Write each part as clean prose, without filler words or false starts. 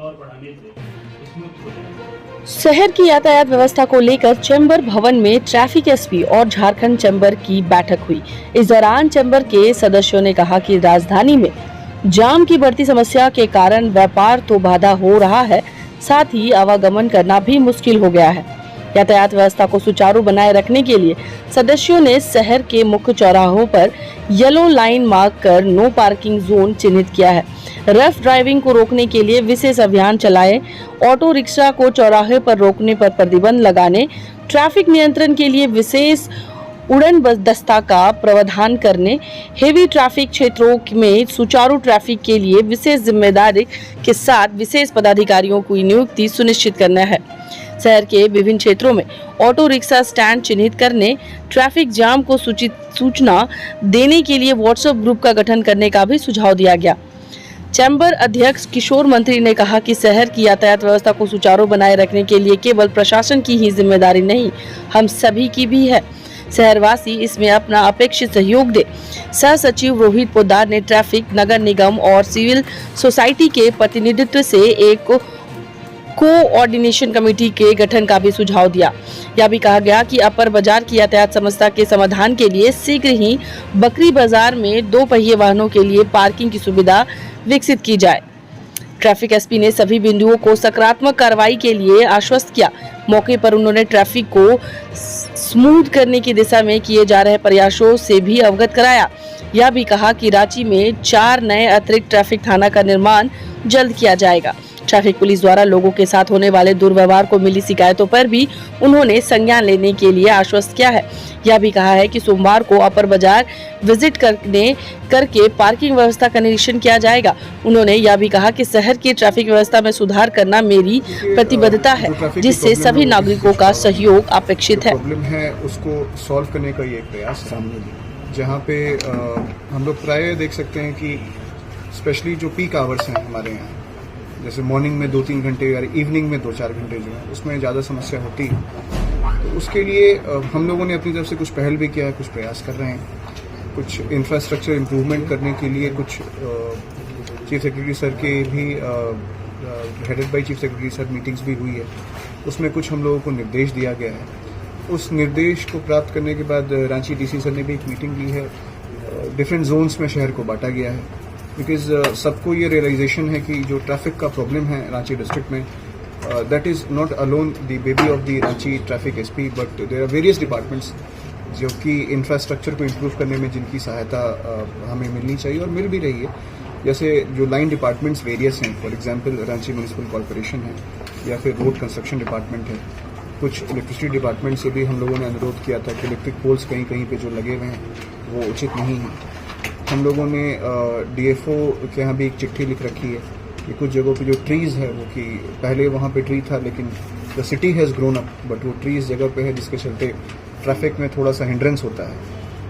और बढ़ाने से स्मूथ हो जाए। शहर की यातायात व्यवस्था को लेकर चैम्बर भवन में ट्रैफिक एसपी और झारखंड चैम्बर की बैठक हुई। इस दौरान चैम्बर के सदस्यों ने कहा कि राजधानी में जाम की बढ़ती समस्या के कारण व्यापार तो बाधा हो रहा है, साथ ही आवागमन करना भी मुश्किल हो गया है। यातायात व्यवस्था को सुचारू बनाए रखने के लिए सदस्यों ने शहर के मुख्य चौराहों पर येलो लाइन मार्क कर नो पार्किंग जोन चिन्हित किया है। रफ ड्राइविंग को रोकने के लिए विशेष अभियान चलाए, ऑटो रिक्शा को चौराहे पर रोकने पर प्रतिबंध लगाने, ट्रैफिक नियंत्रण के लिए विशेष उड़न दस्ता का प्रावधान करने, हेवी ट्रैफिक क्षेत्रों में सुचारू ट्रैफिक के लिए विशेष जिम्मेदारी के साथ विशेष पदाधिकारियों की नियुक्ति सुनिश्चित करना है। शहर के विभिन्न क्षेत्रों में ऑटो रिक्शा स्टैंड चिन्हित करने, ट्रैफिक जाम को सूचना देने के लिए व्हाट्सएप ग्रुप का गठन करने का भी सुझाव दिया गया। चैम्बर अध्यक्ष किशोर मंत्री ने कहा कि शहर की यातायात व्यवस्था को सुचारू बनाए रखने के लिए केवल प्रशासन की ही जिम्मेदारी नहीं, हम सभी की भी है। शहरवासी इसमें अपना अपेक्षित सहयोग दे। सह सचिव रोहित पोद्दार ने ट्रैफिक, नगर निगम और सिविल सोसाइटी के प्रतिनिधित्व से एक कोऑर्डिनेशन कमेटी के गठन का भी सुझाव दिया। यह भी कहा गया कि अपर बाजार की यातायात समस्या के समाधान के लिए शीघ्र ही बकरी बाजार में 2 पहिए वाहनों के लिए पार्किंग की सुविधा विकसित की जाए। ट्रैफिक एसपी ने सभी बिंदुओं को सकारात्मक कार्रवाई के लिए आश्वस्त किया। मौके पर उन्होंने ट्रैफिक को स्मूथ करने की दिशा में किए जा रहे प्रयासों से भी अवगत कराया। यह भी कहा कि रांची में 4 नए अतिरिक्त ट्रैफिक थाना का निर्माण जल्द किया जाएगा। ट्रैफिक पुलिस द्वारा लोगों के साथ होने वाले दुर्व्यवहार को मिली शिकायतों पर भी उन्होंने संज्ञान लेने के लिए आश्वस्त किया है। यह भी कहा है कि सोमवार को अपर बाजार विजिट करके पार्किंग व्यवस्था का निरीक्षण किया जाएगा। उन्होंने यह भी कहा कि शहर की ट्रैफिक व्यवस्था में सुधार करना मेरी प्रतिबद्धता है, जिससे सभी नागरिकों का सहयोग अपेक्षित है। प्रॉब्लम है उसको सॉल्व करने का ये एक प्रयास है, जहाँ पे हम लोग प्राय देख सकते हैं कि स्पेशली जो पीक आवर्स हैं हमारे यहाँ, जैसे मॉर्निंग में 2-3 घंटे या इवनिंग में 2-4 घंटे जो है उसमें ज़्यादा समस्या होती है। तो उसके लिए हम लोगों ने अपनी तरफ से कुछ पहल भी किया है, कुछ प्रयास कर रहे हैं। कुछ इंफ्रास्ट्रक्चर इम्प्रूवमेंट करने के लिए कुछ चीफ सेक्रेटरी सर के भी headed by chief secretary sir meetings भी हुई है। उसमें कुछ हम लोगों को निर्देश दिया गया है। उस निर्देश को प्राप्त करने के बाद रांची डीसी सर ने भी एक मीटिंग ली है। डिफरेंट जोन्स में शहर को बांटा गया है, बिकॉज सबको ये रियलाइजेशन है कि जो ट्रैफिक का प्रॉब्लम है रांची डिस्ट्रिक्ट में, that is not alone the baby of the Ranchi traffic SP, but there are various departments जो कि इंफ्रास्ट्रक्चर को इम्प्रूव करने में जिनकी सहायता हमें मिलनी चाहिए और मिल भी रही है। जैसे जो लाइन डिपार्टमेंट्स वेरियस हैं, for example Ranchi municipal corporation है या फिर रोड कंस्ट्रक्शन डिपार्टमेंट है। कुछ इलेक्ट्रिसिटी डिपार्टमेंट से भी हम लोगों ने अनुरोध किया था कि इलेक्ट्रिक पोल्स कहीं कहीं पे जो लगे हुए हैं वो उचित नहीं है। हम लोगों ने डीएफओ के यहाँ भी एक चिट्ठी लिख रखी है कि कुछ जगहों पे जो ट्रीज़ है वो कि पहले वहाँ पे ट्री था लेकिन the city has grown up, but वो ट्रीज़ जगह पे है जिसके चलते ट्रैफिक में थोड़ा सा हिंड्रेंस होता है।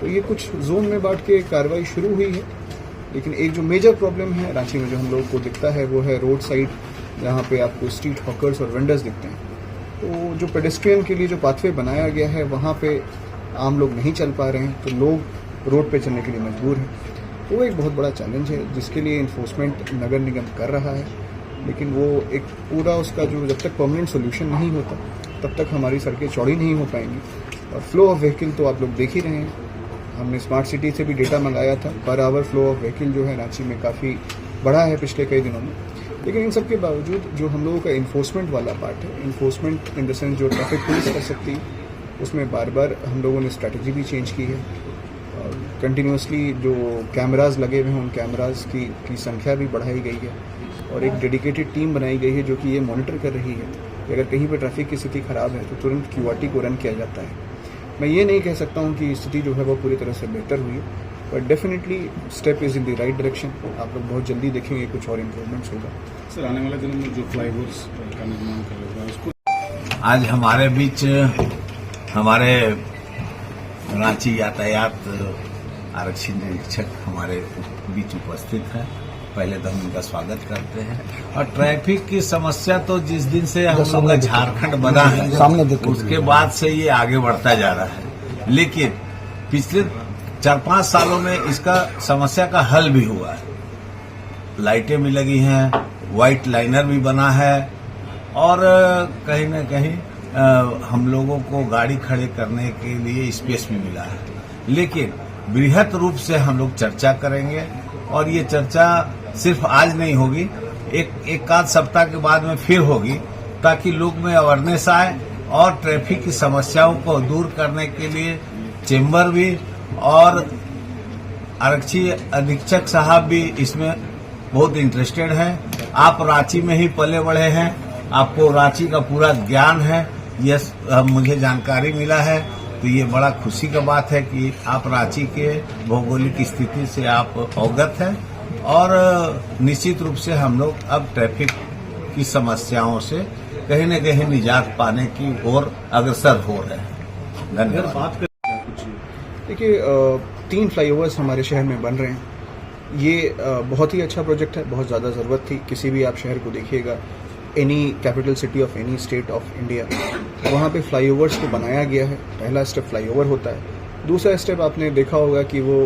तो ये कुछ जोन में बांट के कार्रवाई शुरू हुई है। लेकिन एक जो मेजर प्रॉब्लम है रांची में जो हम लोग को दिखता है वो है रोड साइड, जहाँ पे आपको स्ट्रीट हॉकर्स और वेंडर्स दिखते हैं। तो जो पेडेस्ट्रियन के लिए जो पाथवे बनाया गया है वहाँ पे आम लोग नहीं चल पा रहे हैं, तो लोग रोड पे चलने के लिए मजबूर हैं। तो वो एक बहुत बड़ा चैलेंज है जिसके लिए इन्फोर्समेंट नगर निगम कर रहा है। लेकिन वो एक पूरा उसका जो जब तक परमानेंट सोल्यूशन नहीं होता तब तक हमारी सड़कें चौड़ी नहीं हो पाएंगी। और फ्लो ऑफ व्हीकल तो आप लोग देख ही रहे हैं। हमने स्मार्ट सिटी से भी डेटा मंगाया था, per hour flow of vehicle जो है रांची में काफ़ी बढ़ा है पिछले कई दिनों में। लेकिन इन सब के बावजूद जो हम लोगों का इन्फोर्समेंट वाला पार्ट है, इन्फोर्समेंट इन द सेंस जो ट्रैफिक पुलिस कर सकती है, उसमें बार बार हम लोगों ने स्ट्रैटेजी भी चेंज की है। कंटिन्यूसली जो कैमराज लगे हुए हैं उन कैमराज की संख्या भी बढ़ाई गई है और एक डेडिकेटेड टीम बनाई गई है जो कि ये मॉनिटर कर रही है कि अगर कहीं पर ट्रैफिक की स्थिति ख़राब है तो तुरंत क्यूआरटी को रन किया जाता है। मैं ये नहीं कह सकता हूँ कि स्थिति जो है वो पूरी तरह से बेहतर हुई है, but definitely step is in the right direction. आप लोग बहुत जल्दी देखेंगे कुछ और इम्प्रूवमेंट्स होगा। सर, आने वाले दिनों में जो फ्लाईओवर्स का निर्माण कर रहा है उसको आज हमारे बीच हमारे रांची यातायात आरक्षी निरीक्षक हमारे बीच उपस्थित हैं। पहले तो हम इनका स्वागत करते हैं। और ट्रैफिक की समस्या तो जिस दिन से हम लोग का झारखंड बना है उसके बाद से ये आगे बढ़ता जा रहा है, लेकिन पिछले 4-5 सालों में इसका समस्या का हल भी हुआ है। लाइटें भी लगी हैं, व्हाइट लाइनर भी बना है और कहीं न कहीं हम लोगों को गाड़ी खड़े करने के लिए स्पेस भी मिला है। लेकिन बृहत रूप से हम लोग चर्चा करेंगे और ये चर्चा सिर्फ आज नहीं होगी, एक आध सप्ताह के बाद में फिर होगी, ताकि लोग में अवेयरनेस आए और ट्रैफिक की समस्याओं को दूर करने के लिए चेंबर भी और आरक्षी अधीक्षक साहब भी इसमें बहुत इंटरेस्टेड हैं। आप रांची में ही पले बढ़े हैं, आपको रांची का पूरा ज्ञान है, यह मुझे जानकारी मिला है, तो ये बड़ा खुशी का बात है कि आप रांची के भौगोलिक स्थिति से आप अवगत हैं और निश्चित रूप से हम लोग अब ट्रैफिक की समस्याओं से कहीं न कहीं निजात पाने की ओर अग्रसर हो रहे हैं। धन्यवाद। देखिए 3 फ्लाईओवर्स हमारे शहर में बन रहे हैं। ये बहुत ही अच्छा प्रोजेक्ट है, बहुत ज़्यादा ज़रूरत थी। किसी भी आप शहर को देखिएगा, any capital city of any state of India, वहाँ पे फ्लाईओवर्स को बनाया गया है। पहला स्टेप फ्लाईओवर होता है, दूसरा स्टेप आपने देखा होगा कि वो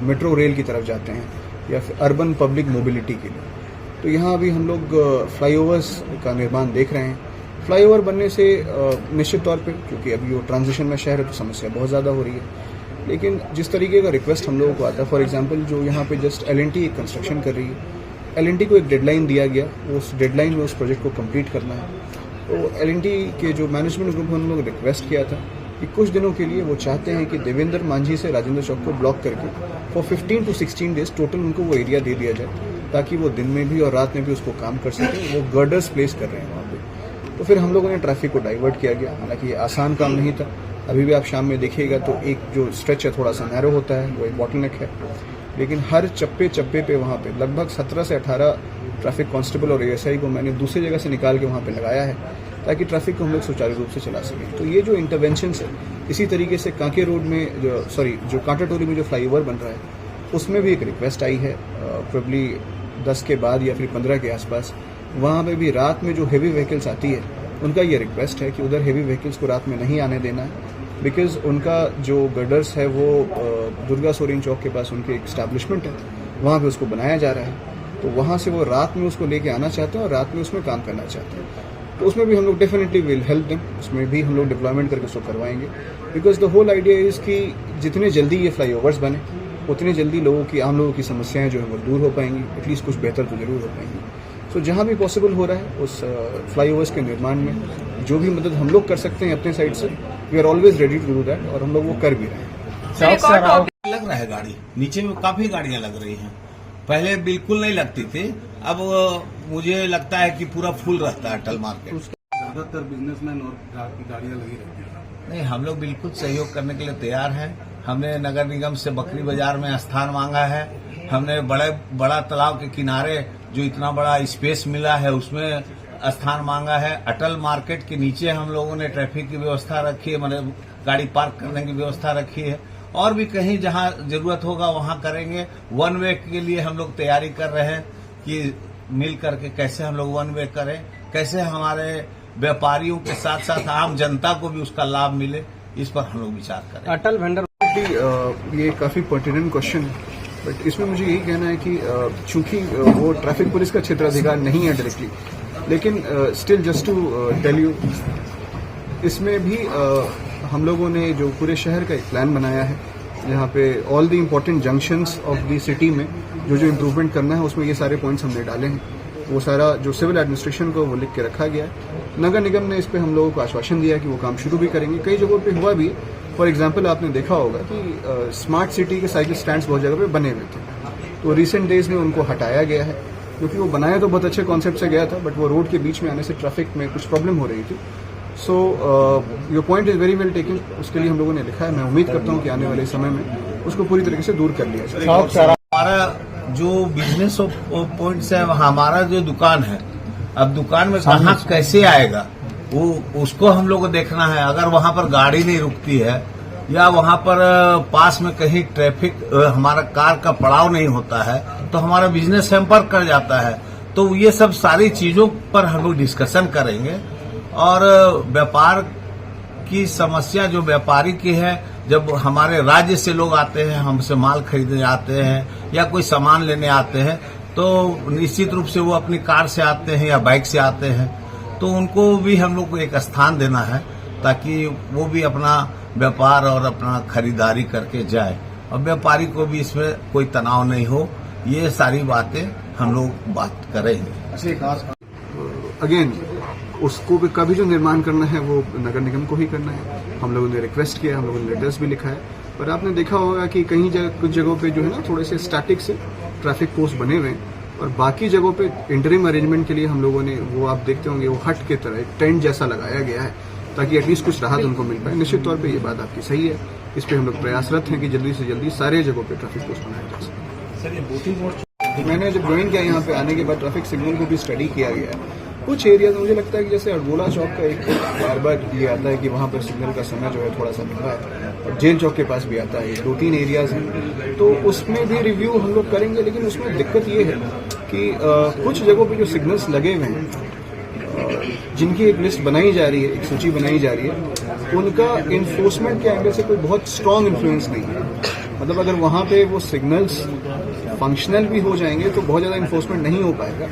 मेट्रो रेल की तरफ जाते हैं या फिर अर्बन पब्लिक मोबिलिटी के लिए। तो यहाँ अभी हम लोग फ्लाईओवर्स का निर्माण देख रहे हैं। फ्लाईओवर बनने से निश्चित तौर पे, क्योंकि अभी वो ट्रांजिशन में शहर है तो समस्या बहुत ज़्यादा हो रही है, लेकिन जिस तरीके का रिक्वेस्ट हम लोगों को आता है, फॉर एग्जांपल जो यहाँ पे जस्ट L&T एक कंस्ट्रक्शन कर रही है, L&T को एक डेडलाइन दिया गया, उस डेडलाइन में उस प्रोजेक्ट को कंप्लीट करना है। तो L&T के जो मैनेजमेंट ग्रुप हम लोग रिक्वेस्ट किया था कि कुछ दिनों के लिए वो चाहते हैं कि देवेंद्र मांझी से राजेंद्र चौक को ब्लॉक करके फॉर 15 to 16 डेज टोटल उनको वो एरिया दे दिया जाए, ताकि वो दिन में भी और रात में भी उसको काम कर सकें। वो गर्डर्स प्लेस कर रहे हैं वहाँ पे। तो फिर हम लोगों ने ट्रैफिक को डाइवर्ट किया गया। हालांकि ये आसान काम नहीं था। अभी भी आप शाम में देखिएगा तो एक जो स्ट्रेच है थोड़ा सा नैरो होता है, वो एक बॉटलनेक है, लेकिन हर चप्पे पे वहाँ पे लगभग 17 से 18 ट्रैफिक कांस्टेबल और ASI को मैंने दूसरी जगह से निकाल के वहाँ पे लगाया है, ताकि ट्रैफिक को हम लोग सुचारू रूप से चला सकें। तो ये जो इंटरवेंशन है, इसी तरीके से कांके रोड में जो कांटाटोली में जो फ्लाईओवर बन रहा है, उसमें भी एक रिक्वेस्ट आई है, प्रोबेबली 10 के बाद या फिर 15 के आसपास। वहाँ पे भी रात में जो हेवी व्हीकल्स आती है, उनका ये रिक्वेस्ट है कि उधर हेवी व्हीकल्स को रात में नहीं आने देना है, बिकॉज उनका जो गर्डर्स है वो दुर्गा सोरेन चौक के पास उनके एक एस्टैब्लिशमेंट है, वहाँ पे उसको बनाया जा रहा है। तो वहाँ से वो रात में उसको लेके आना चाहते हैं और रात में उसमें काम करना चाहते हैं। तो उसमें भी हम लोग डेफिनेटली विल हेल्प देम, उसमें भी हम लोग डिप्लॉयमेंट करके उसको करवाएंगे। Because the whole idea is कि जितने जल्दी ये फ्लाईओवर्स बने, उतनी जल्दी आम लोगों की समस्याएं जो है वो दूर हो पाएंगी, एटलीस्ट कुछ बेहतर तो जरूर हो पाएंगी। सो जहाँ भी पॉसिबल हो रहा है उस फ्लाईओवर्स के निर्माण में जो भी मदद हम लोग कर सकते हैं अपने साइड से, we are always ready to do that, और हम लोग वो कर भी रहे हैं। लग रहा है गाड़ी, नीचे में काफी गाड़ियां लग रही हैं। पहले बिल्कुल नहीं लगती थी, अब मुझे लगता है कि पूरा फुल रहता है अटल मार्केट। ज्यादातर बिजनेसमैन और गाड़ियां लगी रहती हैं। नहीं, हम लोग बिल्कुल सहयोग करने के लिए तैयार हैं। हमने नगर निगम से बकरी बाजार में स्थान मांगा है। हमने बड़ा तालाब के किनारे जो इतना बड़ा स्पेस मिला है उसमें स्थान मांगा है। अटल मार्केट के नीचे हम लोगों ने ट्रैफिक की व्यवस्था रखी है, मतलब गाड़ी पार्क करने की व्यवस्था रखी है। और भी कहीं जहां जरूरत होगा वहां करेंगे। वन वे के लिए हम लोग तैयारी कर रहे हैं कि मिल करके कैसे हम लोग वन वे करें, कैसे हमारे व्यापारियों के साथ साथ आम जनता को भी उसका लाभ मिले, इस पर हम लोग विचार करें। अटल वेंडर ये काफी पर्टिनेंट क्वेश्चन है, बट इसमें मुझे यही कहना है कि चूंकि वो ट्रैफिक पुलिस का क्षेत्राधिकार नहीं है डायरेक्टली, लेकिन still just to tell you, इसमें भी हम लोगों ने जो पूरे शहर का एक प्लान बनाया है, जहाँ पे all the important junctions of the city में जो इम्प्रूवमेंट करना है, उसमें ये सारे पॉइंट्स हमने डाले हैं। वो सारा जो सिविल एडमिनिस्ट्रेशन को वो लिख के रखा गया है। नगर निगम ने इस पे हम लोगों को आश्वासन दिया कि वो काम शुरू भी करेंगे। कई जगहों पे हुआ भी। फॉर एग्जांपल आपने देखा होगा कि स्मार्ट सिटी के साइकिल स्टैंड्स बहुत जगह पे बने हुए थे, तो रिसेंट डेज में उनको हटाया गया है, क्योंकि वो बनाया तो बहुत अच्छे कॉन्सेप्ट से गया था, बट वो रोड के बीच में आने से ट्रैफिक में कुछ प्रॉब्लम हो रही थी। So your point is very well taken. उसके लिए हम लोगों ने लिखा है। मैं उम्मीद करता हूँ कि आने वाले समय में उसको पूरी तरीके से दूर कर लिया जाए। हमारा जो बिजनेस पॉइंट्स है, हमारा जो दुकान है, अब दुकान में कहाँ कैसे आएगा वो उसको हम लोग को देखना है। अगर वहां पर गाड़ी नहीं रुकती है या वहां पर पास में कहीं ट्रैफिक हमारा कार का पड़ाव नहीं होता है, तो हमारा बिजनेस हैम्पर कर जाता है। तो ये सब सारी चीजों पर हम लोग डिस्कशन करेंगे। और व्यापार की समस्या जो व्यापारी की है, जब हमारे राज्य से लोग आते हैं, हमसे माल खरीदने आते हैं या कोई सामान लेने आते हैं, तो तो निश्चित रूप से वो अपनी कार से आते हैं या बाइक से आते हैं, तो उनको भी हम लोग को एक स्थान देना है ताकि वो भी अपना व्यापार और अपना खरीदारी करके जाए और व्यापारी को भी इसमें कोई तनाव नहीं हो। ये सारी बातें हम लोग बात करेंगे। अगेन उसको भी कभी जो निर्माण करना है वो नगर निगम को ही करना है। हम लोगों ने रिक्वेस्ट किया, हम लोगों ने लेटर्स भी लिखा है, पर आपने देखा होगा कि कहीं कुछ जगहों पे जो है ना थोड़े से स्टैटिक से ट्रैफिक पोस्ट बने हुए हैं और बाकी जगहों पे इंटरिम अरेंजमेंट के लिए हम लोगों ने वो आप देखते होंगे वो हट के तरह एक टेंट जैसा लगाया गया है ताकि एटलीस्ट कुछ राहत उनको मिल पाए। निश्चित तौर पे ये बात आपकी सही है, इस पे हम लोग प्रयासरत हैं कि जल्दी से जल्दी सारे जगहों पे ट्रैफिक पोस्ट बनाया जा सके। सर, ये बोटिंग मोड मैंने जब ज्वाइन किया यहाँ पे आने के बाद ट्रैफिक सिग्नल को भी स्टडी किया गया है। कुछ एरियाज मुझे लगता है कि जैसे अडगोला चौक का एक बार बार ये आता है कि वहाँ पर सिग्नल का समय जो है थोड़ा सा लंबा है और जेल चौक के पास भी आता है, 2-3 एरियाज हैं, तो उसमें भी रिव्यू हम लोग करेंगे। लेकिन उसमें दिक्कत ये है कि कुछ जगहों पे जो सिग्नल्स लगे हुए हैं जिनकी एक लिस्ट बनाई जा रही है, एक सूची बनाई जा रही है, उनका इन्फोर्समेंट के एंगल से कोई बहुत स्ट्रांग इन्फ्लुएंस नहीं है। मतलब अगर वहाँ पे वो सिग्नल्स फंक्शनल भी हो जाएंगे तो बहुत ज़्यादा इन्फोर्समेंट नहीं हो पाएगा।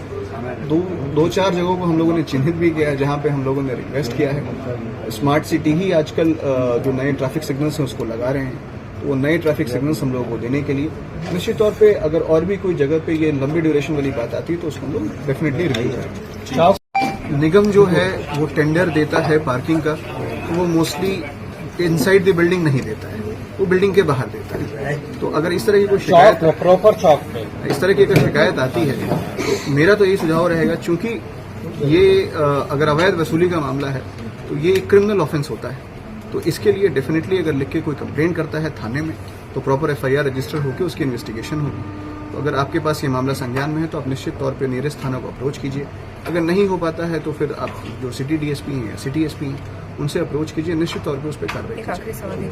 दो चार जगहों को हम लोगों ने चिन्हित भी किया है जहाँ पे हम लोगों ने रिक्वेस्ट किया है। स्मार्ट सिटी ही आजकल जो नए ट्रैफिक सिग्नल्स हैं उसको लगा रहे हैं, तो वो नए ट्रैफिक सिग्नल्स हम लोगों को देने के लिए निश्चित तौर पे अगर और भी कोई जगह पे ये लंबी ड्यूरेशन वाली बात आती है तो उसको हम लोग डेफिनेटली रिव्यू करेंगे। निगम जो है वो टेंडर देता है पार्किंग का, तो वो मोस्टली इनसाइड द बिल्डिंग नहीं देता है, वो बिल्डिंग के बाहर देता है। तो अगर इस तरह की कोई शिकायत प्रॉपर चौक पे इस तरह की अगर शिकायत आती है तो मेरा तो यही सुझाव रहेगा, चूंकि ये अगर अवैध वसूली का मामला है तो ये एक क्रिमिनल ऑफेंस होता है, तो इसके लिए डेफिनेटली अगर लिख के कोई कंप्लेंट करता है थाने में तो प्रॉपर FIR रजिस्टर होकर उसकी इन्वेस्टिगेशन होगी। तो अगर आपके पास ये मामला संज्ञान में है तो आप निश्चित तौर पे नियरेस्ट थाना को अप्रोच कीजिए। अगर नहीं हो पाता है तो फिर आप जो सिटी DSP हैं या सिटी SP हैं उनसे अप्रोच कीजिए, निश्चित तौर पे उस पर कार्रवाई कीजिए।